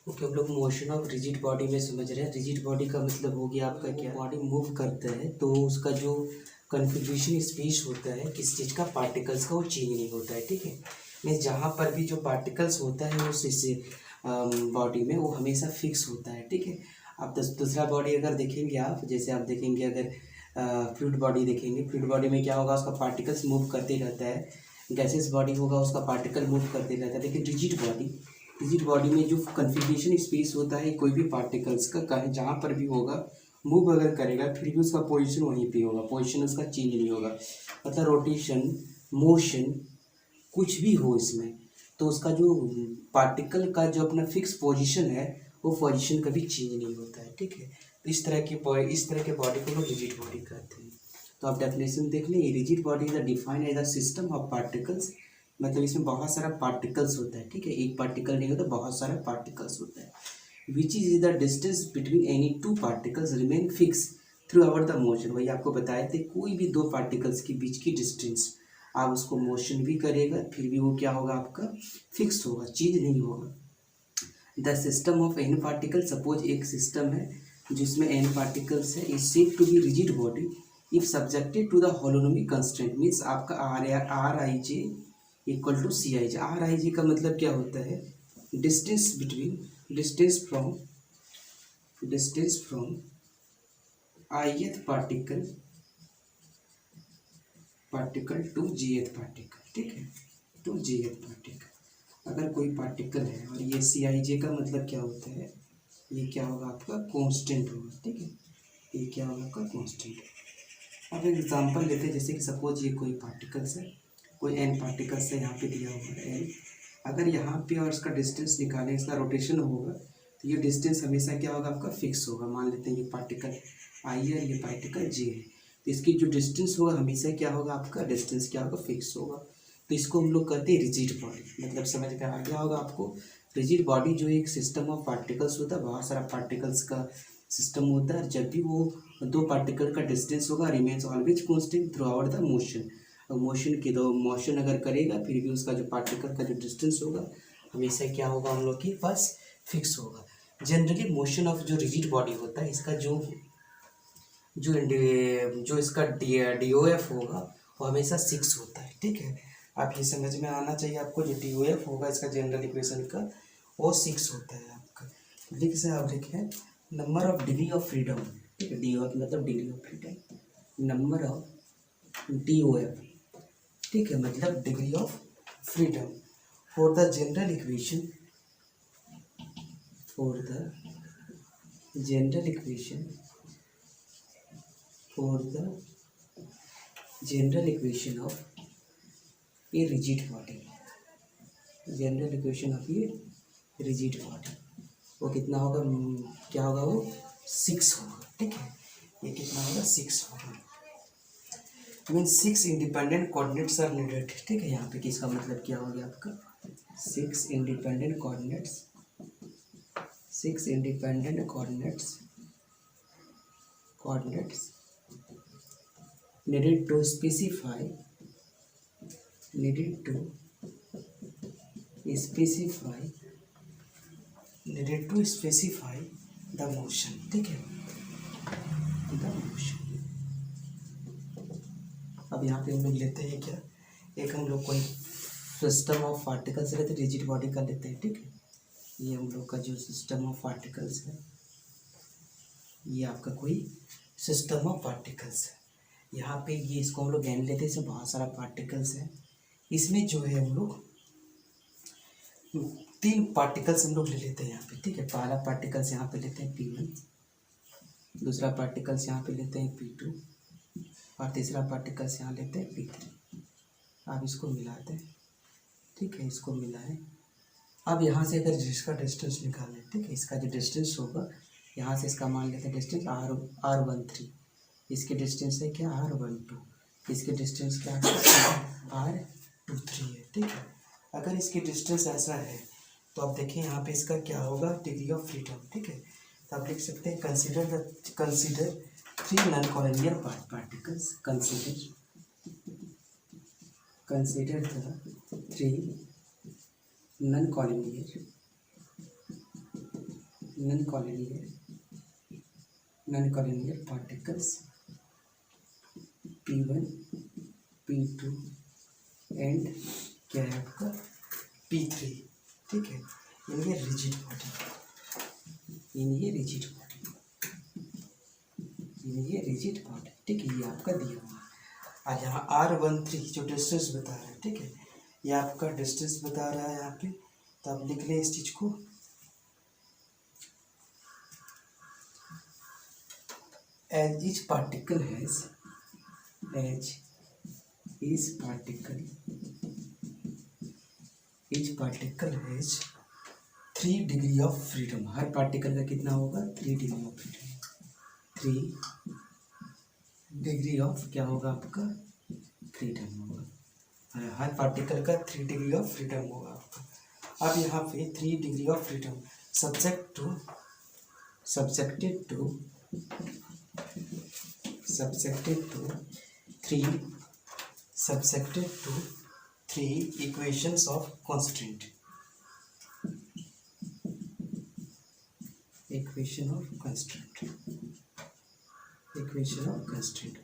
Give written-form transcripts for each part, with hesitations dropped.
Okay, हम लोग motion of rigid body में समझ रहे हैं। रिजिड बॉडी का मतलब हो गया आपका क्या, बॉडी मूव करता है तो उसका जो कन्फिग्रेशन स्पेस होता है किस चीज़ का, पार्टिकल्स का, वो चेंज नहीं होता है। ठीक है, मीन्स जहाँ पर भी जो पार्टिकल्स होता है उस बॉडी में वो हमेशा फिक्स होता है। ठीक है, आप दूसरा बॉडी अगर देखेंगे आप, जैसे आप देखेंगे अगर फ्लूइड बॉडी देखेंगे, फ्लूइड बॉडी में क्या होगा, उसका पार्टिकल्स मूव करते रहता है। गैसेस बॉडी होगा, उसका पार्टिकल मूव करते रहता है। लेकिन रिजिड बॉडी में जो कन्फिग्रेशन स्पेस होता है कोई भी पार्टिकल्स का, कहीं जहाँ पर भी होगा मूव अगर करेगा फिर भी उसका पोजीशन वहीं पे होगा, पोजीशन उसका चेंज नहीं होगा। मतलब रोटेशन, मोशन, कुछ भी हो इसमें, तो उसका जो पार्टिकल का जो अपना फिक्स पोजीशन है वो पोजीशन कभी चेंज नहीं होता है। ठीक है, तो इस तरह के बॉडी को लोग रिजिड बॉडी कहते हैं। तो आप डेफिनेशन देख लें, rigid body is defined as a system of particles, मतलब इसमें बहुत सारा पार्टिकल्स होता है। ठीक है, एक पार्टिकल नहीं होता, बहुत सारा पार्टिकल्स होता है। Which is the distance between any two particles remain fix throughout the motion. वही आपको बताए थे, कोई भी दो पार्टिकल्स के बीच की डिस्टेंस आप उसको मोशन भी करेगा फिर भी वो क्या होगा, आपका फिक्स होगा, चेंज नहीं होगा। The system of N particle, suppose एक सिस्टम है जिसमें एन पार्टिकल्स है, is said to be rigid body if subjected to the holonomic constraint. Means आपका r i j equal to c i j. R i j का मतलब क्या होता है, distance between, distance from ith particle to jth particle. ठीक है, to jth particle. अगर कोई पार्टिकल है और ये सी आई जे का मतलब क्या होता है, ये क्या होगा आपका कांस्टेंट होगा। ठीक है, ये क्या होगा आपका कांस्टेंट। अब एक एग्जांपल लेते हैं, जैसे कि सपोज ये कोई पार्टिकल्स है, कोई एन पार्टिकल्स है, यहाँ पे दिया हुआ है एन। अगर यहाँ पे और इसका डिस्टेंस निकालें, इसका रोटेशन होगा तो ये डिस्टेंस हमेशा क्या होगा, आपका फिक्स होगा। मान लेते हैं ये पार्टिकल आई है, ये पार्टिकल जे है, तो इसकी जो डिस्टेंस होगा हमेशा क्या होगा, आपका डिस्टेंस क्या होगा, फिक्स होगा। तो इसको हम लोग कहते हैं रिजिड बॉडी। मतलब समझ में आ गया होगा आपको। रिजिड बॉडी जो एक सिस्टम ऑफ पार्टिकल्स होता है, बहुत सारा पार्टिकल्स का सिस्टम होता है। जब भी वो दो पार्टिकल का डिस्टेंस होगा remains always constant through out the motion. और मोशन अगर करेगा फिर भी उसका जो पार्टिकल का जो डिस्टेंस होगा हमेशा क्या होगा, हम लोग के पास फिक्स होगा। जनरली मोशन ऑफ जो रिजिड बॉडी होता है, इसका जो जो जो इसका डी ओ एफ होगा वो हमेशा 6 होता है। ठीक है, आप ये समझ में आना चाहिए आपको, जो डी ओ एफ होगा इसका जनरल इक्वेशन का वो 6 होता है आपका। लिख से आप लिखें number of degree of freedom. ठीक है, डी ओ एफ मतलब degree of freedom, number of D O F. ठीक है, मतलब degree of freedom for the general equation, for the general equation, for the general equation of a rigid body, general equation of a rigid body. वो कितना होगा, क्या होगा, वो 6 होगा। ठीक है, ये कितना होगा, 6 होगा। Means 6 independent coordinates are needed. ठीक है, यहाँ पे किसका मतलब क्या हो गया आपका, 6 independent coordinates, 6 independent coordinates needed to specify needed to specify the motion। ठीक है, the motion। अब यहाँ पे हम लोग लेते हैं क्या, एक हम लोग कोई सिस्टम ऑफ पार्टिकल्स लेते हैं, रिजिड बॉडी का लेते हैं। ठीक है, ये हम लोग का जो सिस्टम ऑफ पार्टिकल्स है, ये आपका कोई सिस्टम ऑफ पार्टिकल्स है। यहाँ पे ये इसको हम लोग एन लेते हैं, इसमें बहुत सारा पार्टिकल्स है। इसमें जो है हम लोग 3 पार्टिकल्स हम लोग ले लेते हैं यहाँ पे। ठीक है, पहला पार्टिकल्स यहाँ पे लेते हैं P1, दूसरा पार्टिकल्स यहाँ पे लेते हैं P2 और तीसरा पार्टिकल्स यहाँ लेते हैं P3। आप इसको मिलाते हैं। ठीक है, इसको मिलाएं। अब यहाँ से अगर जिसका डिस्टेंस निकालें, ठीक है, इसका जो डिस्टेंस होगा यहाँ से इसका मान लेते हैं डिस्टेंस R13, इसके डिस्टेंस है क्या, R12, इसके डिस्टेंस क्या है, R23 है। ठीक है, अगर इसकी डिस्टेंस ऐसा है तो आप देखिए यहाँ पे इसका क्या होगा, डिग्री ऑफ फ्रीडम। ठीक है, तो आप लिख सकते हैं consider 3 non collinear particles, consider the 3 non collinear non collinear particles P1 P2 and क्या है आपका P3, ठीक है। इन ये रिजिड बॉडी, ठीक है, ये आपका दिया हुआ है। और यहाँ R13 जो डिस्टेंस बता रहा है, ठीक है, ये आपका डिस्टेंस बता रहा है यहाँ पे, तो आप लिख लें इस चीज को। As each particle has 3 degree of freedom. हर पार्टिकल का कितना होगा 3 degree of freedom, 3 degree of क्या होगा आपका फ्रीडम होगा। हर पार्टिकल का 3 डिग्री ऑफ फ्रीडम होगा आपका। अब यहाँ पे 3 degree of freedom subjected to 3 equations of constraint। Equation of constraint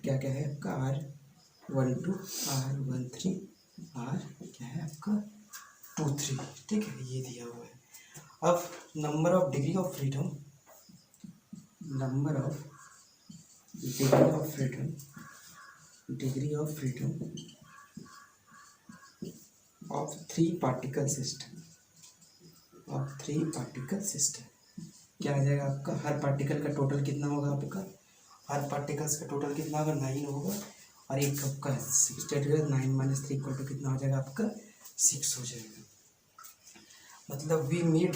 क्या क्या है आपका R12 R13 R क्या है आपका 23, ठीक है, ये दिया हुआ है। अब number of degree of freedom of 3 particle system क्या आ जाएगा आपका। हर पार्टिकल का टोटल कितना होगा आपका, हर पार्टिकल्स का टोटल कितना होगा 9 होगा, और एक आपका 6 9 - 3 इक्वल टू कितना हो जाएगा आपका 6 हो जाएगा। मतलब वी मे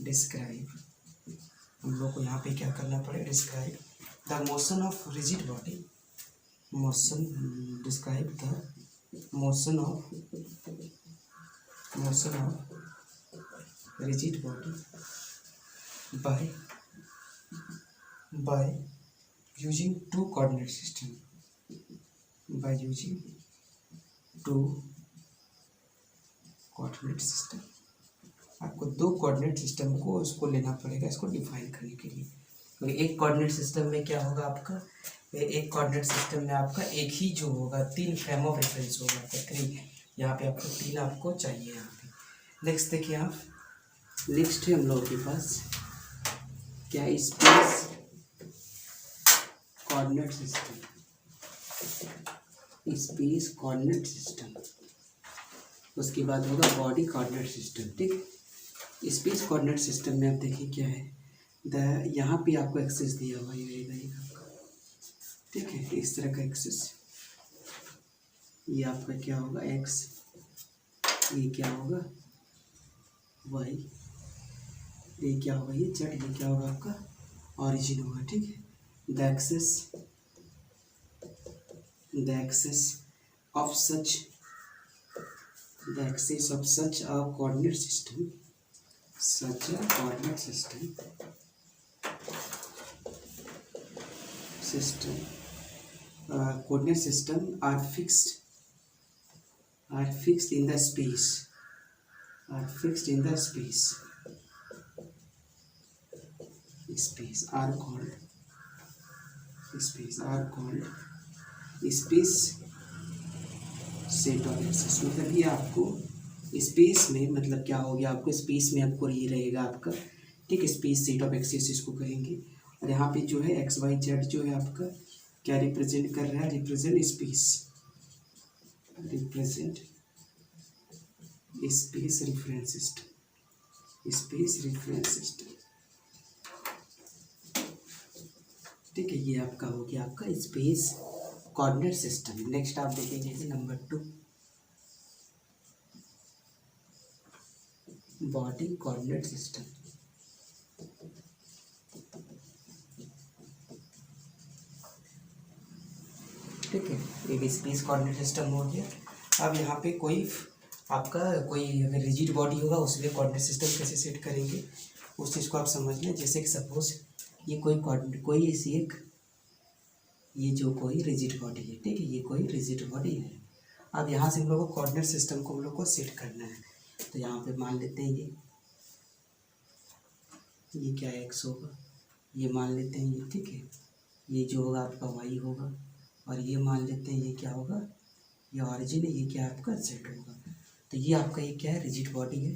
डिस्क्राइब हम लोग को यहाँ पे क्या करना पड़ेगा, describe the motion of rigid body, describe the motion of rigid body by using 2 coordinate system, आपको 2 कोऑर्डिनेट सिस्टम को उसको लेना पड़ेगा इसको डिफाइन करने के लिए। क्योंकि एक कोऑर्डिनेट सिस्टम में क्या होगा आपका, एक कोऑर्डिनेट सिस्टम में आपका एक ही जो होगा 3 फ्रेम ऑफ रेफरेंस होगा आपका 3, यहाँ पे आपको 3 आपको चाहिए यहाँ पे। नेक्स्ट देखिए आप, नेक्स्ट है हम लोगों के पास क्या स्पेस कोऑर्डिनेट सिस्टम, उसके बाद होगा बॉडी कोऑर्डिनेट सिस्टम, ठीक है। स्पेस कोऑर्डिनेट सिस्टम में आप देखिए क्या है, यहाँ पे आपको एक्सेस दिया हुआ ये रहेगा आपका, ठीक है, इस तरह का एक्सेस, ये आपका क्या होगा x, ये क्या होगा y, ये क्या होगा ये z, ये क्या होगा आपका ऑरिजिन होगा, ठीक है। The axes of such a coordinate system are fixed in the space, are called space set of axes. मतलब ये आपको स्पेस में, मतलब क्या हो गया आपको स्पेस में आपको ये रहेगा आपका, ठीक है, स्पेस सेट ऑफ एक्सेस इसको कहेंगे। और यहाँ पे जो है एक्स वाई जेड जो है आपका क्या रिप्रेजेंट कर रहा है, रिप्रेजेंट स्पेस रेफरेंस सिस्टम, ठीक है, ये आपका हो गया आपका स्पेस कोऑर्डिनेट सिस्टम। नेक्स्ट आप देखेंगे नंबर 2 बॉडी कोऑर्डिनेट सिस्टम, ठीक है, एक स्पेस कोऑर्डिनेट सिस्टम हो गया। अब यहाँ पे कोई अगर रिजिड बॉडी होगा उसमें कोऑर्डिनेट सिस्टम कैसे सेट करेंगे उस चीज़ को आप समझ लें। जैसे कि सपोज ये कोई रिजिड बॉडी है, ठीक है, ये कोई रिजिड बॉडी है। अब यहाँ से हम लोग को कोऑर्डिनेट सिस्टम को हम लोग को सेट करना है। तो यहाँ पे मान लेते हैं ये क्या x होगा, ये मान लेते हैं ये, ठीक है। ये जो होगा आपका y होगा, और ये मान लेते हैं ये क्या होगा, ये ऑरिजिन है, ये क्या आपका z होगा। तो ये आपका ये क्या है, रिजिड बॉडी है।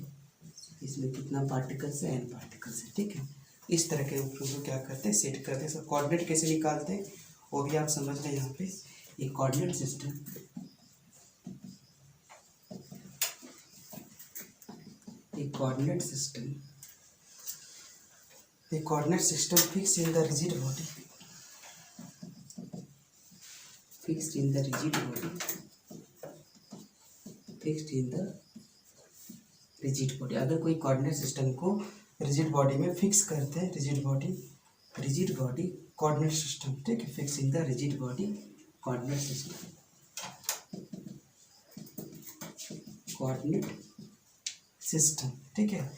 इसमें कितना पार्टिकल्स है, n पार्टिकल्स है, ठीक है। इस तरह के उपयोग क्या करते हैं, सेट करते हैं। सब कोऑर्डिनेट कैसे निकालते हैं वो भी आप समझ लें। यहाँ पे एक कोऑर्डिनेट सिस्टम, एक coordinate system fix in the rigid body, fixed in the rigid body, fixed in the rigid body. अगर कोई कोऑर्डिनेट सिस्टम को रिजिड बॉडी में फिक्स करते हैं, रिजिड बॉडी कोऑर्डिनेट सिस्टम, ठीक है, fix in the rigid body coordinate system, coordinate system, ठीक है।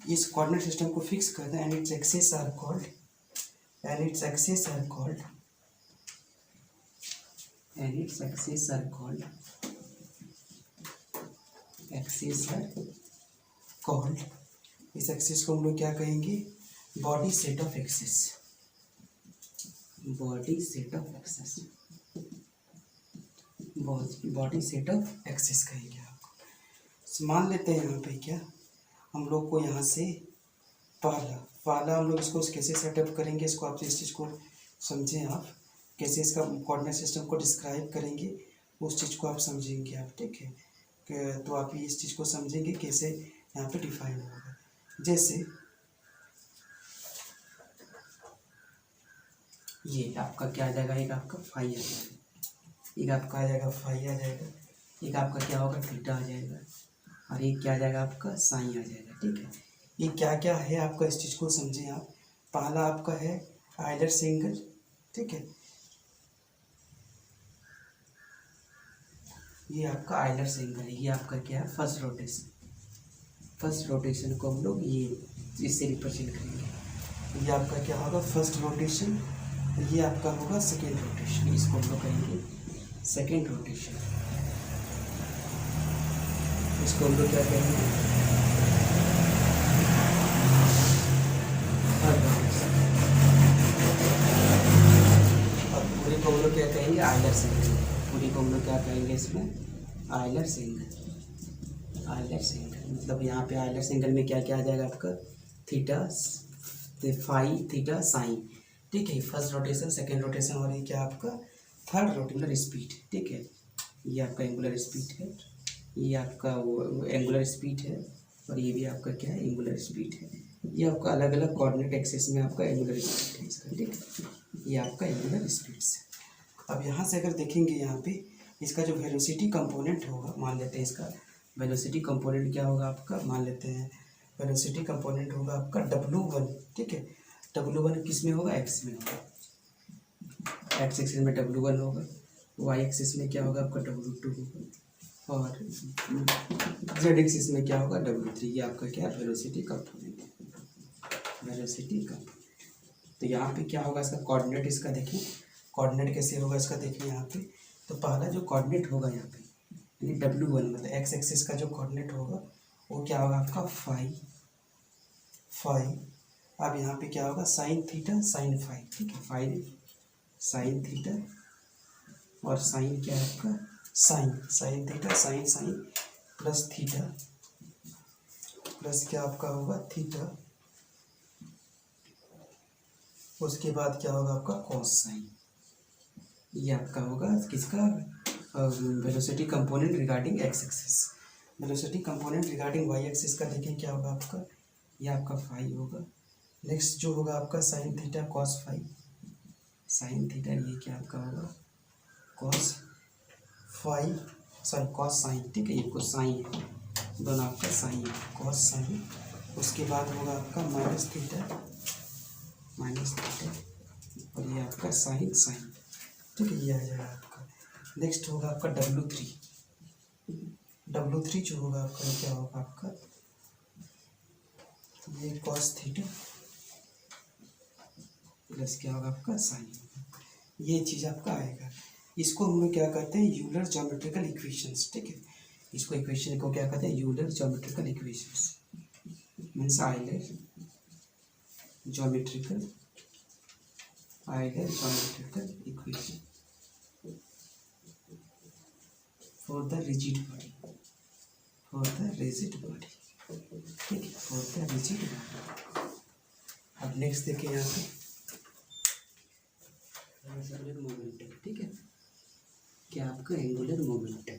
इस कोऑर्डिनेट सिस्टम को फिक्स करते हैं and its axes are called इस एक्सेस को हम लोग क्या कहेंगे, body set of axes, body set of axes कहेंगे आपको। तो मान लेते हैं यहाँ पे क्या, हम लोग को यहाँ से पहला हम लोग इसको कैसे सेटअप करेंगे, इसको आप इस चीज़ को समझें, आप कैसे इसका कोऑर्डिनेट सिस्टम को डिस्क्राइब करेंगे, उस चीज़ को आप समझेंगे आप, ठीक है। तो आप इस चीज़ को समझेंगे कैसे यहाँ पे डिफाइन होगा। जैसे ये आपका क्या आ जाएगा, एक आपका फाई आ जाएगा, एक आपका आ जाएगा फाई आ जाएगा, एक आपका क्या होगा थीटा आ जाएगा, और एक क्या आ जाएगा आपका साइन आ जाएगा, ठीक है। ये क्या क्या है आपका, इस चीज़ को समझें आप। पहला आपका है आइलर्स एंगल, ठीक है, ये आपका आइलर्स एंगल है। ये आपका क्या है, फर्स्ट रोटेशन को हम लोग ये इससे रिप्रेजेंट करेंगे। ये आपका क्या होगा, फर्स्ट रोटेशन, ये आपका होगा सेकेंड रोटेशन, इसको हम लोग कहेंगे सेकेंड रोटेशन, इसको हम लोग क्या कहेंगे, थर्ड रोटेशन, और पूरी को हम लोग क्या कहेंगे, आइलर्स एंगल, पूरी को हम लोग क्या कहेंगे इसमें, आइलर्स एंगल। मतलब यहाँ पे आइलर्स एंगल में क्या क्या आ जाएगा आपका, थीटा, फाई, थीटा, साइन, ठीक है। फर्स्ट रोटेशन, सेकेंड रोटेशन, और ये क्या आपका थर्ड रोटेशनल स्पीड, ठीक है। ये आपका एंगुलर स्पीड है, ये आपका वो एंगुलर स्पीड है, और ये भी आपका क्या है, एंगुलर स्पीड है। ये आपका अलग अलग कोऑर्डिनेट एक्सिस में आपका एंगुलर स्पीड है इसका, ठीक है। ये आपका एंगुलर स्पीड से। अब यहाँ से अगर देखेंगे, यहाँ पे इसका जो वेलोसिटी कंपोनेंट होगा, मान लेते हैं इसका वेलोसिटी कंपोनेंट क्या होगा आपका, मान लेते हैं वेलोसिटी कंपोनेंट होगा आपका W1, ठीक है। W1 किस में होगा, x में होगा, x एक्सिस में W1 होगा, y एक्सिस में क्या होगा आपका W2 होगा, और z एक्सिस में क्या होगा W3। ये आपका क्या है, वेलोसिटी कंपोनेंट। तो यहाँ पे क्या होगा इसका कोऑर्डिनेट, इसका देखिए कोऑर्डिनेट कैसे होगा इसका, देखिए यहाँ पे। तो पहला जो कोऑर्डिनेट होगा यहाँ पे यानी W1, मतलब x एक्सिस का जो कोऑर्डिनेट होगा वो क्या होगा आपका फाई। अब यहाँ पे क्या होगा, साइन थीटा साइन फाई, ठीक है। फाई साइन थीटा, और साइन क्या है आपका, sine theta sine plus theta, plus क्या आपका होगा थीटा, उसके बाद क्या होगा आपका कॉस साइन। ये आपका होगा किसका, velocity component regarding x axis. Velocity component regarding y axis का देखें क्या होगा आपका, ये आपका फाई होगा। नेक्स्ट जो होगा आपका sine theta cos phi, sine theta, ये क्या आपका होगा cos phi, sorry cos sine, ठीक है। ये कुछ साइन है, दोनों आपका साइन है, कॉस साइन। उसके बाद होगा आपका माइनस थीटा, और ये आपका साइन, ठीक है, ये आ जाएगा आपका। नेक्स्ट होगा आपका W3 जो होगा आपका, क्या होगा आपका, ये कॉस थीटा प्लस क्या होगा आपका साइन, ये चीज़ आपका आएगा। इसको हम लोग क्या कहते हैं, यूलर ज्योमेट्रिकल इक्वेशंस, ठीक है। इसको इक्वेशन को क्या कहते हैं, Euler geometrical equations, means Euler geometrical equation for the rigid body, ठीक है, फॉर द रिजिड बॉडी। अब नेक्स्ट देखिए यहाँ पे एंगुलर मोमेंटम, ठीक है, क्या आपका एंगुलर मोमेंटम,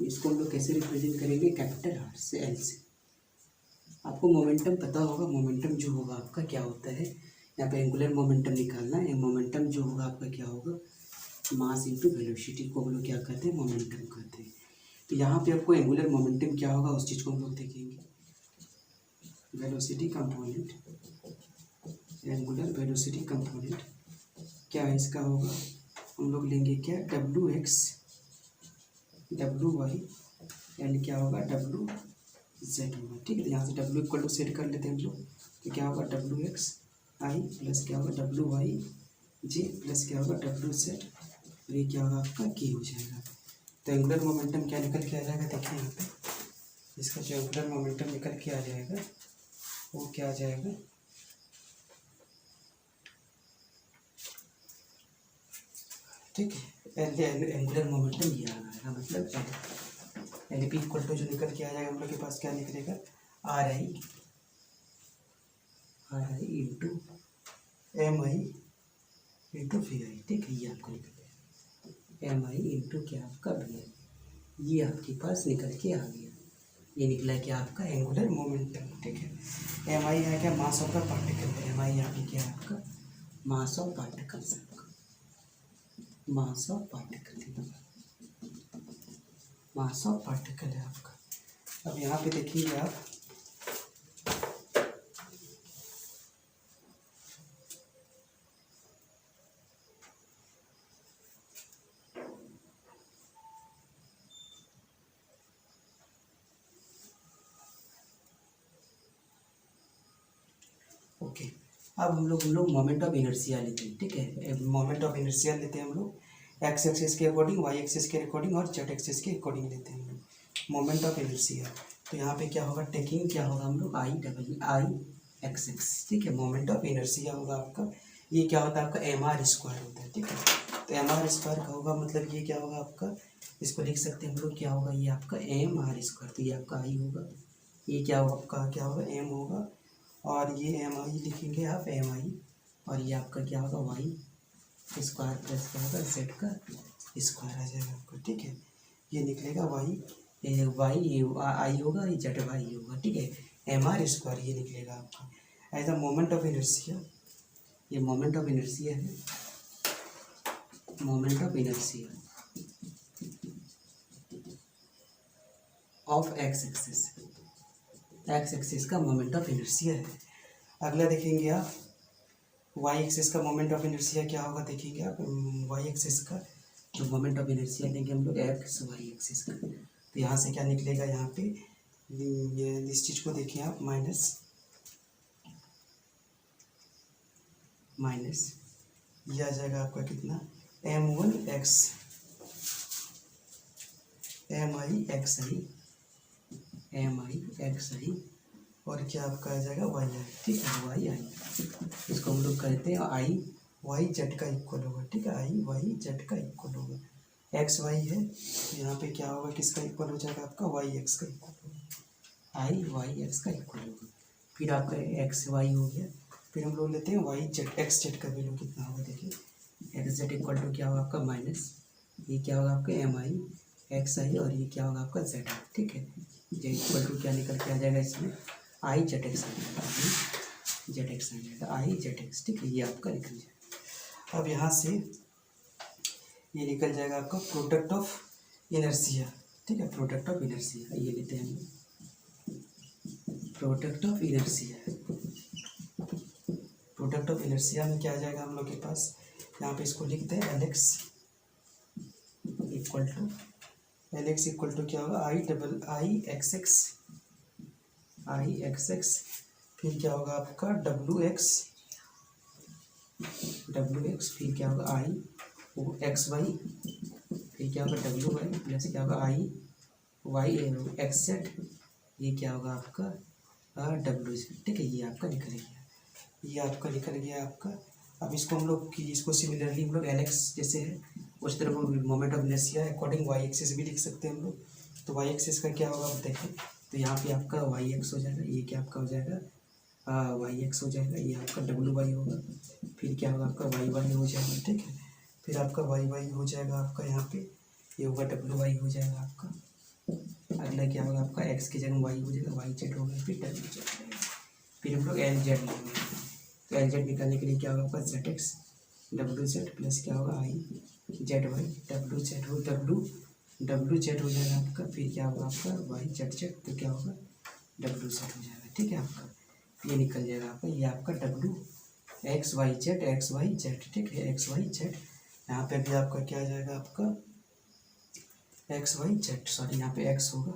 इसको हम लोग कैसे रिप्रेजेंट करेंगे, कैपिटल आर से, एल से। आपको मोमेंटम पता होगा, मोमेंटम जो होगा आपका क्या होता है, यहाँ पे एंगुलर मोमेंटम निकालना है। मोमेंटम जो होगा आपका क्या होगा, मास इनटू वेलोसिटी को हम लोग क्या कहते हैं, मोमेंटम कहते हैं। तो यहाँ पे आपको एंगुलर मोमेंटम क्या होगा उस चीज़ को हम लोग देखेंगे। Velocity component, angular velocity component क्या है इसका होगा, हम लोग लेंगे क्या, W X W Y and क्या होगा डब्ल्यू जेड होगा, ठीक है। तो यहाँ से डब्ल्यू इक्वल टू सेट कर लेते हैं हम लोग, तो क्या होगा डब्ल्यू एक्स आई प्लस क्या होगा डब्ल्यू वाई जे प्लस क्या होगा डब्ल्यू जेड, और ये क्या होगा आपका के हो जाएगा। तो एंगुलर मोमेंटम क्या निकल के आ जाएगा, देखिए यहाँ पे इसका जो एंगुलर मोमेंटम निकल के आ जाएगा वो क्या आ जाएगा, ठीक है, एंगुलर मोमेंटम ये आएगा, मतलब एल पी इक्वल टू जो निकल के आ जाएगा हम लोग के पास क्या निकलेगा, r i into m i into v i, ठीक है, ये आपको निकलेगा एम आई इंटू क्या आपका वी आई, ये आपके पास निकल के आ गया, ये निकला क्या आपका एंगुलर मोमेंटम, ठीक है। एम आई है क्या, mass of the particle, M I यहाँ पे क्या है आपका, mass of particles, mass of particle, mass of particle है आपका। अब यहाँ पे देखिए आप, ओके, अब हम लोग मोमेंट ऑफ इनर्शिया लेते हैं, ठीक है। मोमेंट ऑफ इनर्शिया लेते हैं हम लोग एक्स एक्सिस के अकॉर्डिंग, वाई एक्सिस के अकॉर्डिंग और जेड एक्सिस के अकॉर्डिंग लेते हैं हम लोग मोमेंट ऑफ इनर्शिया। तो यहाँ पे क्या होगा, टेकिंग क्या होगा हम लोग आई एक्स एक्स, ठीक है। मोमेंट ऑफ इनर्शिया होगा आपका, ये क्या होता है आपका एम आर स्क्वायर होता है, ठीक है। तो एम आर स्क्वायर का होगा, मतलब ये क्या होगा आपका, इसको लिख सकते हैं हम लोग क्या होगा, ये आपका एम आर स्क्वायर, तो ये आपका आई होगा, ये क्या होगा आपका, क्या होगा एम होगा, और ये एम आई लिखेंगे आप एम आई, और ये आपका क्या होगा वाई स्क्वायर प्लस क्या होगा जेड का स्क्वायर आ जाएगा आपको, ठीक है। ये निकलेगा वाई आई होगा, ये जेड वाई होगा, ठीक है। एम आर स्क्वायर ये निकलेगा आपका as a moment of inertia, ये मोमेंट ऑफ इनर्शिया है, moment of inertia of x axis, x axis का मोमेंट ऑफ इनर्शिया है। अगला देखेंगे आप वाई एक्सिस का मोमेंट ऑफ इनर्शिया क्या होगा, देखेंगे आप वाई एक्सिस का जो मोमेंट ऑफ इनर्शिया लेंगे हम लोग एक्स वाई एक्सिस का, तो यहाँ से क्या निकलेगा, यहाँ पे ये इस चीज़ को देखें आप, माइनस ये आ जाएगा आपका कितना, m1 x एम आई एक्स आई और क्या आपका आ जाएगा वाई आई, ठीक है, वाई आई, इसको हम लोग कहते हैं आई वाई जेड का इक्वल होगा, ठीक है, आई वाई जेड का इक्वल होगा। एक्स वाई है, यहाँ पे क्या होगा, किसका इक्वल हो जाएगा आपका, वाई एक्स का इक्वल होगा, आई वाई एक्स का इक्वल होगा। फिर आपका एक्स वाई हो गया, फिर हम लोग लेते हैं वाई जेड, एक्स जेड का वैल्यू कितना होगा, देखिए एक्स जेड इक्वल टू क्या होगा आपका माइनस, ये क्या होगा आपका एम आई एक्स आई, और ये क्या होगा आपका जेड, ठीक है। जेड इक्वल टू क्या निकल के आ जाएगा इसमें, आई जेड एक्स आ जाएगा, आई जेड एक्स आ जाएगा, आई जेड एक्स, ठीक है, ये आपका निकल जाएगा। अब यहाँ से ये निकल जाएगा आपका प्रोडक्ट ऑफ इनर्शिया, ठीक है, प्रोडक्ट ऑफ इनर्शिया ये लेते हैं हम, product of inertia, product of inertia में क्या आ जाएगा हम लोग के पास, यहाँ पे इसको लिखते हैं एल एक्स इक्वल टू क्या होगा, आई एक्स एक्स, फिर क्या होगा आपका डब्ल्यू एक्स, फिर क्या होगा आई वो एक्स वाई, फिर क्या होगा डब्ल्यू वाई प्लस क्या होगा आई वाई एक्स जेड, ये क्या होगा आपका डब्ल्यू जेड। ठीक है, ये आपका निकल गया, ये आपका निकल गया आपका। अब इसको हम लोग कि इसको सिमिलरली हम लोग एल एक्स जैसे है उस तरह moment of inertia according y axis भी लिख सकते हैं हम लोग। तो वाई एक्सिस का क्या होगा आप देखें, तो यहाँ पे आपका वाई एक्स हो जाएगा, ये क्या आपका हो जाएगा वाई एक्स हो जाएगा, ये आपका डब्ल्यू वाई होगा, फिर क्या होगा आपका वाई वाई हो जाएगा। ठीक है, फिर आपका वाई वाई हो जाएगा आपका यहाँ पे, ये होगा डब्ल्यू वाई हो जाएगा आपका। अगला क्या होगा आपका एक्स की जगह वाई हो जाएगा, वाई जेड होगा, फिर डब्ल्यू जेड होगा, फिर हम लोग एल जेड लेंगे। तो एल जेड निकालने के लिए क्या होगा आपका जेड एक्स डब्ल्यू जेड प्लस क्या होगा आई जेड वाई डब्ल्यू जेड हो डब्ल्यू जेड हो जाएगा आपका, फिर क्या होगा आपका वाई जेड जेड, तो क्या होगा डब्ल्यू जेड हो जाएगा। ठीक है, आपका ये निकल जाएगा आपका, ये आपका डब्ल्यू एक्स वाई जेड। ठीक है, एक्स वाई जेड, यहाँ पे भी आपका क्या आ जाएगा आपका एक्स वाई जेड, सॉरी यहाँ पे एक्स होगा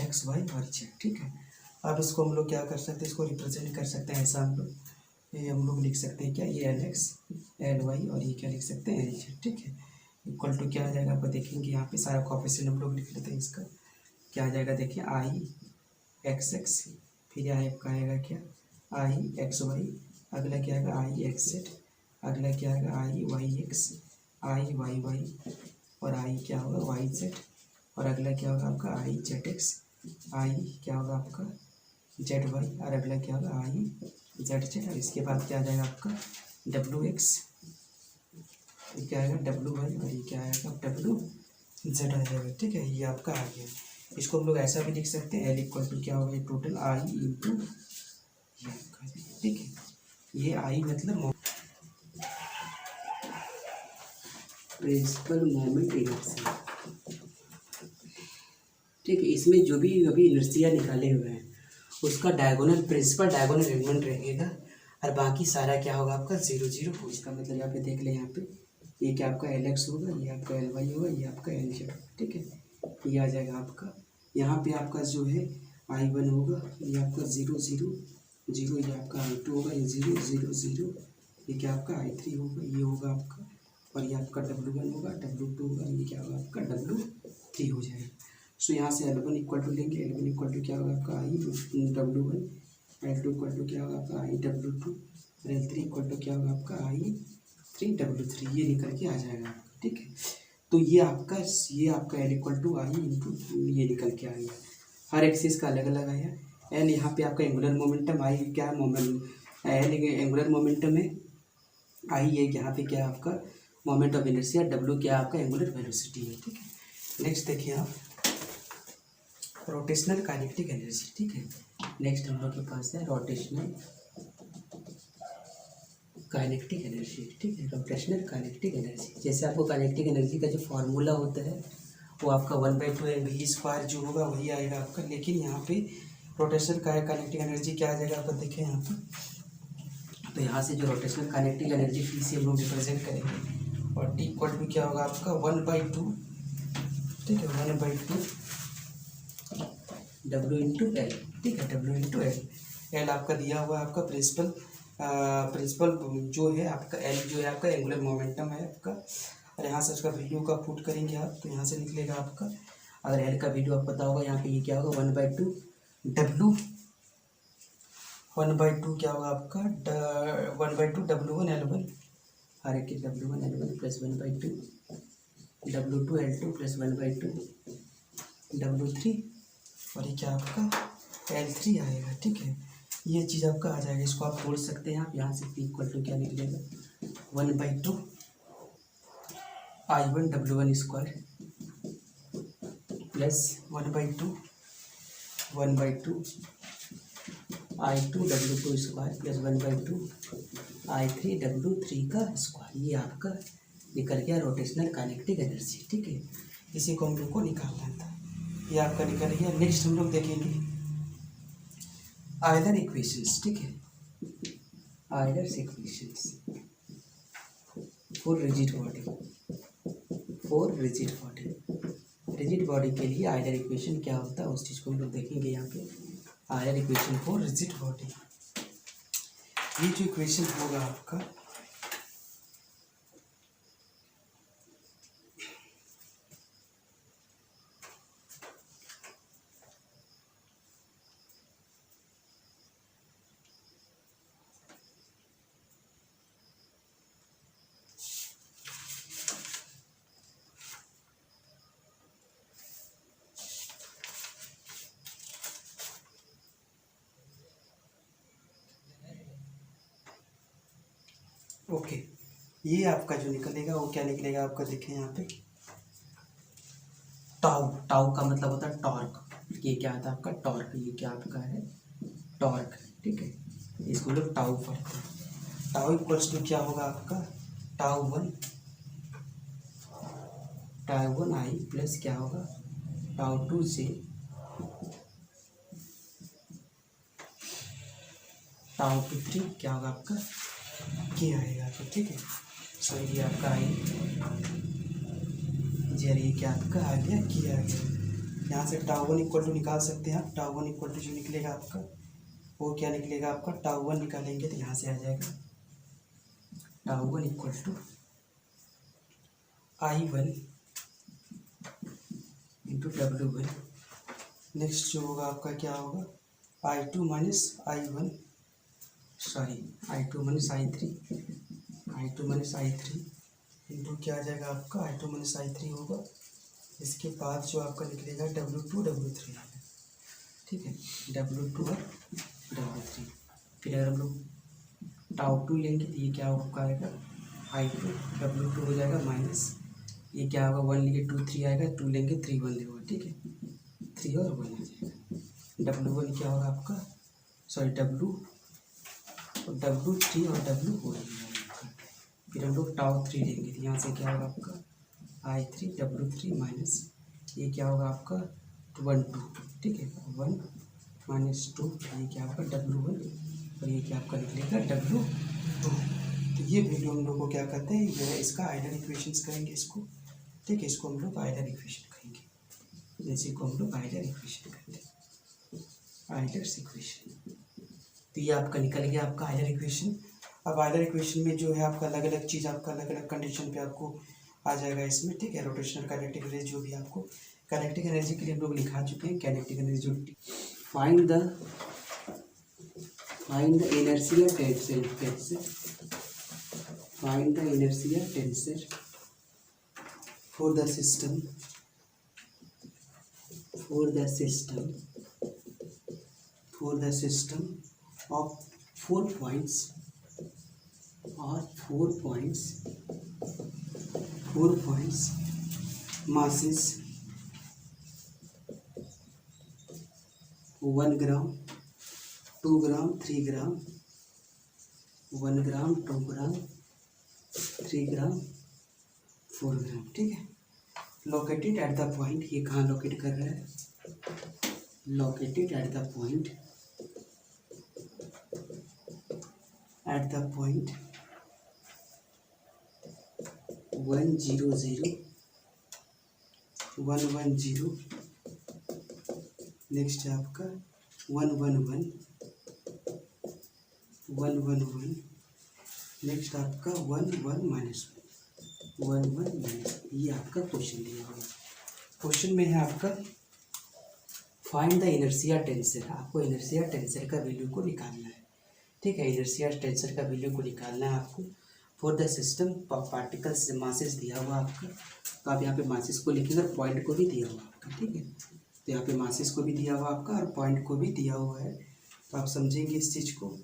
एक्स वाई और जेड। ठीक है, अब इसको हम लोग क्या कर सकते हैं, इसको रिप्रेजेंट कर सकते हैं ऐसा हम लोग, ये हम लोग लिख सकते हैं क्या, ये एल एक्स एल वाई और ये क्या लिख सकते हैं एल जेड। ठीक है, इक्वल टू क्या आ जाएगा आपको देखेंगे यहाँ पे सारा कोएफिशिएंट हम लोग लिख लेते हैं, इसका क्या आ जाएगा देखिए आई एक्स एक्स, फिर आपका आएगा क्या आई एक्स वाई, अगला क्या आएगा आई एक्स जेड, अगला क्या आएगा आई वाई एक्स आई वाई वाई, और आई क्या होगा वाई जेड, और अगला क्या होगा आपका आई जेड एक्स आई क्या होगा आपका जेड वाई, और अगला क्या होगा आई जेड जेड, और इसके बाद क्या आ जाएगा आपका डब्ल्यू एक्स, क्या आएगा डब्ल्यू वाई, और ये क्या आएगा डब्ल्यू जेड आ जाएगा। ठीक है, ये आपका आ गया। इसको हम लोग ऐसा भी लिख सकते हैं एल इक्वल टू क्या होगा टोटल आई इंटू ये आपका। ठीक है, ये आई मतलब प्रिंसिपल मोमेंट इनर्शिया। ठीक है, इसमें जो भी अभी इनर्शिया निकाले हुए हैं उसका डायगोनल प्रिंसिपल डायगोनल एलिमेंट रहेगा, और बाकी सारा क्या होगा आपका जीरो जीरो हो। इसका मतलब यहाँ पे देख लें, यहाँ पे ये क्या आपका एल एक्स होगा, ये आपका एल वाई होगा, ये आपका एल जेड। ठीक है, ये आ जाएगा आपका, यहाँ पे आपका जो है आई वन होगा, ये आपका जीरो जीरो जीरो, ये आपका आई टू होगा, ये जीरो जीरो जीरो, ये क्या आपका आई थ्री होगा, ये होगा आपका, और ये आपका डब्ल्यू वन होगा, डब्ल्यू टू होगा, ये क्या होगा आपका डब्ल्यू थ्री हो जाएगा। सो यहाँ से एल वन इक्वल टू लेंगे, एल वन इक्वल टू क्या होगा आपका आई डब्ल्यू one, l two equal to क्या होगा आपका आई डब्ल्यू टू, और एल थ्री इक्वल टू क्या होगा आपका आई थ्री डब्ल्यू थ्री, ये निकल के आ जाएगा आपका। ठीक है, तो ये आपका l equal to I into ये निकल के आ गया, हर एक्सिस का अलग अलग आया। एल यहाँ पे आपका एंगुलर मोमेंटम, आई क्या मोमेंट एल एंगुलर मोमेंटम है, आई ये यहाँ पे क्या आपका मोमेंट ऑफ इनर्शिया, डब्ल्यू क्या आपका एंगुलर वेलोसिटी है। ठीक है, नेक्स्ट देखिए आप रोटेशनल काइनेटिक एनर्जी। ठीक है, नेक्स्ट हम लोग के पास है रोटेशनल काइनेटिक एनर्जी। ठीक है, रोटेशनल काइनेटिक एनर्जी, जैसे आपको काइनेटिक एनर्जी का जो फार्मूला होता है वो आपका 1/2 mv स्क्वायर जो होगा वही आएगा आपका, लेकिन यहाँ पे रोटेशनल काइनेटिक एनर्जी क्या आ जाएगा आपका देखें यहाँ पे, तो यहाँ से जो रोटेशनल काइनेटिक एनर्जी फी से हम लोग रिप्रेजेंट करेंगे, और टी इक्वल टू क्या होगा आपका 1/2। ठीक है, 1/2 डब्ल्यू इंटू एल। ठीक है, डब्ल्यू इंटू एल, एल आपका दिया हुआ है आपका प्रिंसिपल जो है आपका एल जो है आपका एंगुलर मोमेंटम है आपका, और यहाँ से उसका वैल्यू का पुट करेंगे आप, तो यहाँ से निकलेगा आपका, अगर एल का वैल्यू आपको पता होगा यहाँ पे ये क्या होगा 1/2 डब्ल्यू 1/2 क्या होगा आपका 1/2 डब्ल्यू वन एल वन, हर एक W one L one plus 1/2 W two L two plus 1/2 W three, और ये क्या आपका एल थ्री आएगा। ठीक है, ये चीज़ आपका आ जाएगा, इसको आप बोल सकते हैं आप यहाँ से पी इक्वल टू क्या निकलेगा 1/2 आई वन डब्ल्यू one square plus 1/2 I two डब्ल्यू two square plus 1/2 I three डब्ल्यू थ्री का स्क्वायर, ये आपका निकल गया रोटेशनल काइनेटिक एनर्जी। ठीक है, इसी को हम लोग को निकालना था, ये आपका निकल गया। नेक्स्ट हम लोग देखेंगे आयलर इक्वेशंस। ठीक है, Euler equations for rigid body, rigid body के लिए आयलर इक्वेशन क्या होता है उस चीज़ को हम लोग देखेंगे यहाँ पे। Euler equation for rigid body, ये जो इक्वेशन होगा आपका ओके, ये आपका जो निकलेगा वो क्या निकलेगा आपका, देखें यहाँ पे टाउ, टाउ का मतलब होता है टॉर्क, ये क्या आता है आपका टॉर्क, ये क्या आपका है टॉर्क, ठीक है, इसको लोग टाउ पढ़ते हैं। टाउ इक्वल्स टू क्या होगा आपका, टाउ वन आई प्लस क्या होगा टाउ टू से टाउ टू थ्री क्या होगा आपका के आएगा, तो ठीक है। सॉरी ये आपका आई जी ये क्या आपका आ गया, के आ गया। यहाँ से टाउ वन इक्वल टू निकाल सकते हैं आप, टाउ वन इक्वल टू जो निकलेगा आपका वो क्या निकलेगा आपका, टाउ वन निकालेंगे तो यहाँ से आ जाएगा tau one equal to I1 into W1। Next जो होगा आपका क्या होगा, I2 minus I1, sorry I2 minus I3, I2 minus I3 into क्या आ जाएगा आपका, I2 माइनस I3 होगा। इसके बाद जो आपका निकलेगा W2 W3, ठीक है, W2 और W3। फिर अगर हम लोग टाउ टू लेंगे तो ये क्या आपका आएगा I2, W2 हो जाएगा माइनस ये क्या होगा 1 लेंगे 2 3 आएगा, 2 लेंगे 3 1 लेगा, ठीक है, 3 और 1 आ जाएगा। W1 क्या होगा आपका, सॉरी W3 और W4 आएगा। फिर हम लोग टाउ 3 लेंगे तो यहाँ से क्या होगा आपका I3 W3 माइनस ये क्या होगा आपका 1 2, ठीक है, 1 माइनस 2, ये क्या आपका W1 और ये क्या आपका निकलेगा W2। तो ये वैल्यू हम लोग को क्या कहते हैं, ये है इसका आइडल इक्वेशंस करेंगे इसको, ठीक है, इसको हम लोग आइडल इक्वेशन कहेंगे, जैसे को हम लोग आइडल इक्वेशन कहते हैं, आइडल इक्वेशन। तो ये आपका निकल गया आपका आइडल इक्वेशन। अब आइडल इक्वेशन में जो है आपका अलग अलग चीज़ आपका अलग अलग कंडीशन पे आपको आ जाएगा इसमें, ठीक है, रोटेशनल काइनेटिक एनर्जी जो भी आपको काइनेटिक एनर्जी के लिए हम लोग लिखा चुके हैं, काइनेटिक एनर्जी जो find the inertia tensor, find the inertia tensor for the system of 4 points or 4 points masses 1 gram 2 gram 3 gram 1 gram 2 gram 3 gram 4 gram, ठीक है, लोकेटेड एट द पॉइंट, ये कहाँ लोकेट कर रहा है, located at the point 1 0 0 1 1 0, next है आपका 1 1 1 1 1 1, next आपका 1 1 माइनस 1 1 माइनस, ये आपका क्वेश्चन दिया होगा। क्वेश्चन में है आपका फाइंड द इनर्शिया टेंसर, आपको इनर्शिया टेंसर का वैल्यू को निकालना है, ठीक है, इनर्शिया टेंसर का वैल्यू को निकालना है आपको for the system particles masses दिया हुआ आपका, तो आप यहाँ पे मासेस को लिखेंगे और पॉइंट को भी दिया हुआ आपका, ठीक है, तो यहाँ पे मासेस को भी दिया हुआ आपका और पॉइंट को भी दिया हुआ है, तो आप समझेंगे इस चीज़ को।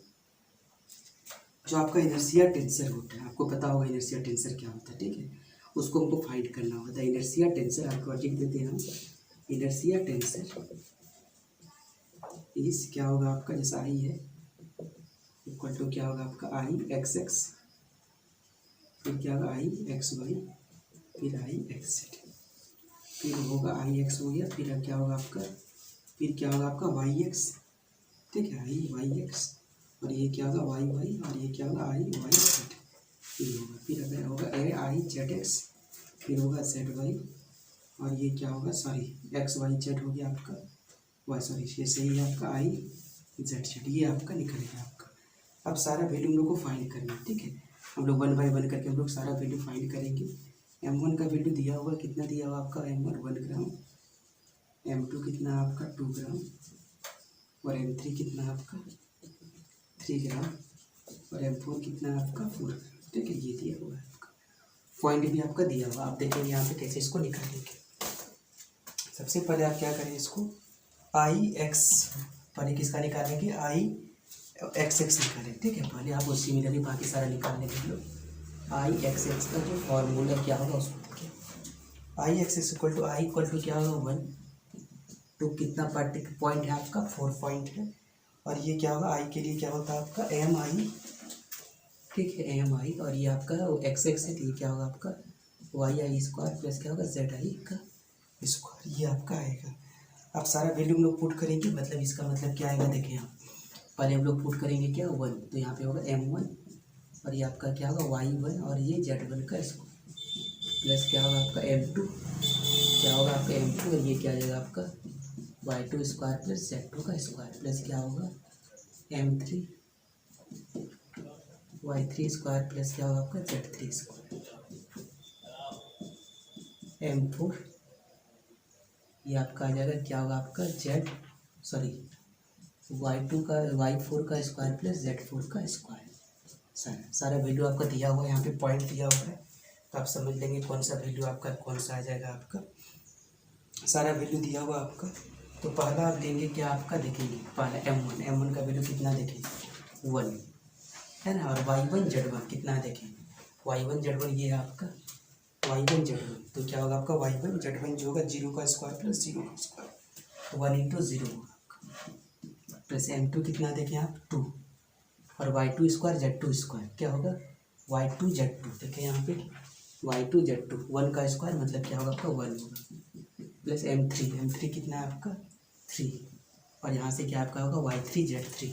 जो आपका इनर्शिया टेंसर होता है, आपको पता होगा इनर्शिया टेंसर क्या होता है, ठीक है, उसको हमको फाइंड करना होता है। इनर्शिया टेंसर आपको लिख देते हैं हम, इनर्शिया टेंसर इस क्या होगा आपका, जैसा आई है इक्वल टू क्या होगा आपका आई एक्स एक्स, फिर क्या होगा आई एक्स वाई, फिर आई एक्स जेड, फिर होगा आई एक्स हो गया, फिर क्या होगा आपका, फिर क्या होगा आपका वाई एक्स, ठीक है, आई वाई एक्स, और ये क्या होगा वाई वाई, और ये क्या होगा आई वाई जेड, फिर होगा, फिर अगर होगा ए आई जेड एक्स, फिर होगा जेड वाई, और ये क्या होगा सॉरी एक्स वाई जेड हो गया आपका वाई, सॉरी ये सही है आपका आई जेड जेड, ये आपका निकल गया आपका। अब सारा वैल्यू हम लोग को फाइंड करना है, ठीक है, हम लोग 1 बाय 1 करके हम लोग सारा वैल्यू फाइंड करेंगे। M1 का वैल्यू दिया हुआ कितना दिया हुआ आपका, M1 1 ग्राम, M2 कितना आपका 2 ग्राम, और M3 कितना आपका 3 ग्राम, और M4 कितना आपका 4 ग्राम, ठीक है, ये दिया हुआ है आपका, पॉइंट भी आपका दिया हुआ। आप देखेंगे यहाँ पे कैसे इसको निकालेंगे। सबसे पहले आप क्या करें, इसको आई एक्स पहले किसका निकालेंगे, आई एक्स एक्स निकालें, ठीक है, पहले आप उसी में बाकी सारा निकालने के लिए आई एक्स एक्स का जो फॉर्मूला क्या होगा उसको देखिए। I x equal to I equal to क्या होगा 1, तो कितना पॉइंट है आपका? 4 पॉइंट है। और ये क्या होगा आई के लिए क्या होता है आपका एम आई, ठीक है, एम आई। और ये आपका एक्स एक्स है, तो ये क्या होगा आपका वाई आई स्क्वायर प्लस क्या होगा जेड आई का स्क्वायर, ये आपका आएगा। अब सारा वैल्यू हम लोग पुट करेंगे, मतलब इसका मतलब क्या आएगा देखें आप, पहले हम लोग पुट करेंगे क्या 1, तो यहाँ पे होगा M1 और ये आपका क्या होगा Y1 और ये Z1 का स्क्वायर प्लस क्या होगा आपका M2, क्या होगा आपका M2 और ये क्या आ जाएगा आपका Y2 स्क्वायर प्लस Z2 का स्क्वायर प्लस क्या होगा M3 Y3 स्क्वायर प्लस क्या होगा आपका Z3 स्क्वायर M4, ये आपका आ जाएगा क्या होगा आपका Y2 का Y4 का स्क्वायर प्लस Z4 का स्क्वायर। सारा वैल्यू आपका दिया हुआ है, यहाँ पे पॉइंट दिया हुआ है, तो आप समझ लेंगे कौन सा वैल्यू आपका कौन सा आ जाएगा आपका। सारा वैल्यू दिया हुआ आपका। तो पहला आप लेंगे क्या आपका देखेंगे, पहला M1 का वैल्यू कितना देखें 1 है ना, और Y1 Z1 कितना देखें Y1 Z1 ये है आपका Y1 Z1, तो क्या होगा आपका Y1 Z1 जो होगा 0 का स्क्वायर प्लस 0 का स्क्वायर 1 इंटू 0 होगा प्लस M2 कितना देखें आप 2 और Y2 स्क्वायर Z2 स्क्वायर क्या होगा Y2 Z2, देखें यहाँ पे Y2 Z2 1 का स्क्वायर मतलब क्या होगा आपका 1 होगा प्लस M3 कितना है आपका 3 और यहाँ से क्या आपका होगा Y3 Z3,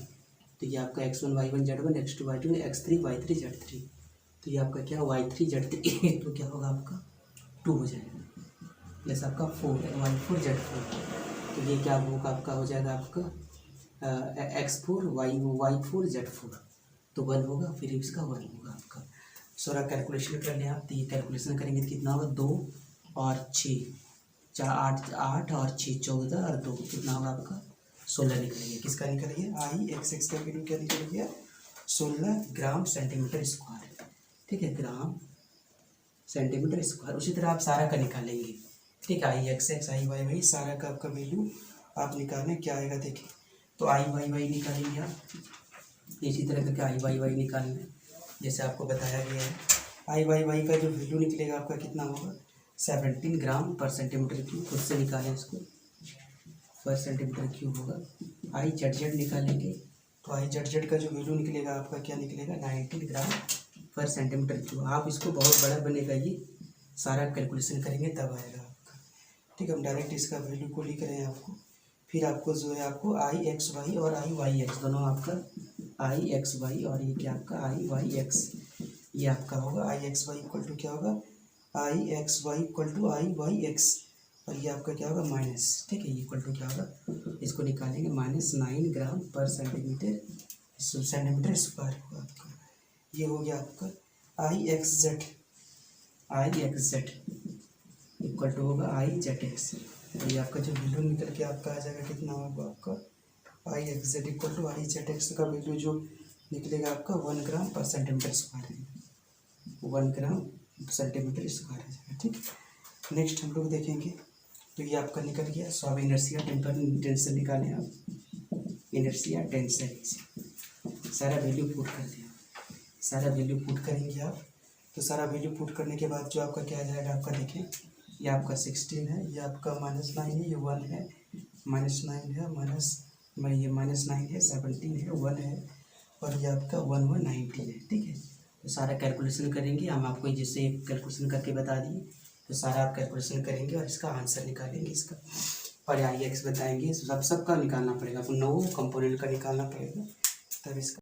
तो ये आपका x1 y1 z1 x2 y2 x3 y3 z3, तो ये आपका क्या y3 z3 तो क्या होगा आपका 2 हो जाएगा प्लस आपका 4 y4 z4, तो ये क्या होगा आपका हो जाएगा आपका x4 y4 z4, तो 1 होगा फिर इसका 1 होगा आपका। सारा कैलकुलेशन कर लें आप, तो ये कैलकुलेशन करेंगे तो कितना होगा 2 और 6 4 8 और 6 14 और 2 कितना होगा आपका 16 निकलेंगे। किसका निकल गया आई एक्स एक्स का वैल्यू क्या निकल गया 16 ग्राम सेंटीमीटर स्क्वायर, ठीक है, ग्राम सेंटीमीटर स्क्वायर। उसी तरह आप सारा का निकालेंगे, ठीक है, आई एक्स एक्स आई वाई वाई सारा का आपका वैल्यू आप निकालने क्या आएगा देखिए। तो आई वाई वाई निकालेंगे आप, इसी तरह करके आई वाई वाई निकालना जैसे आपको बताया गया है। आई वाई वाई का जो वैल्यू निकलेगा आपका कितना होगा 17 ग्राम पर सेंटीमीटर क्यूब, खुद से निकालें इसको पर सेंटीमीटर क्यूब होगा। आई जेड जेड निकालेंगे तो आई जेड जेड का जो वैल्यू निकलेगा आपका क्या निकलेगा 19 ग्राम पर सेंटीमीटर क्यूब। आप इसको बहुत बड़ा बनेगा, ये सारा कैलकुलेशन करेंगे तब आएगा आपका, ठीक है। हम डायरेक्ट इसका वैल्यू को लिख रहे हैं आपको, फिर आपको जो है आपको आई एक्स वाई और आई वाई एक्स दोनों आपका आई एक्स वाई और ये क्या आपका आई वाई एक्स, ये आपका होगा I x y equal to क्या होगा I x y equal to I y x और ये आपका क्या होगा माइनस, ठीक है, इक्वल टू क्या होगा इसको निकालेंगे -9 ग्राम पर सेंटीमीटर स्क्वायर होगा आपका। ये हो गया आपका I x z equal to होगा आई जेड एक्स, और ये आपका जो वैल्यू निकल के आपका आ जाएगा कितना होगा आपका I x z equal to I z x का वैल्यू जो निकलेगा आपका 1 ग्राम पर centimetre square, 1 gram centimetre square आ जाएगा, ठीक। नेक्स्ट हम लोग देखेंगे, तो ये आपका निकल गया। सो अब इनर्शिया टेंशन निकालें आप, इनर्शिया टेंशन सारा वैल्यू पुट कर दिया, सारा वैल्यू पुट करेंगे आप। तो सारा वैल्यू पुट करने के बाद जो आपका क्या आ जाएगा आपका देखें, ये आपका 16 है, ये आपका -9 है, ये 1 है, -9 है ये -9 है, 17 है, 1 है और ये आपका 1190 है, ठीक है। तो सारा कैलकुलेशन करेंगे हम, आपको जैसे कैलकुलेशन करके बता दिए, तो सारा आप कैलकुलेशन करेंगे और इसका आंसर निकालेंगे इसका, और आई एक्स बताएंगे, सबका निकालना पड़ेगा, आपको 9 कंपोनेंट का निकालना पड़ेगा तब इसका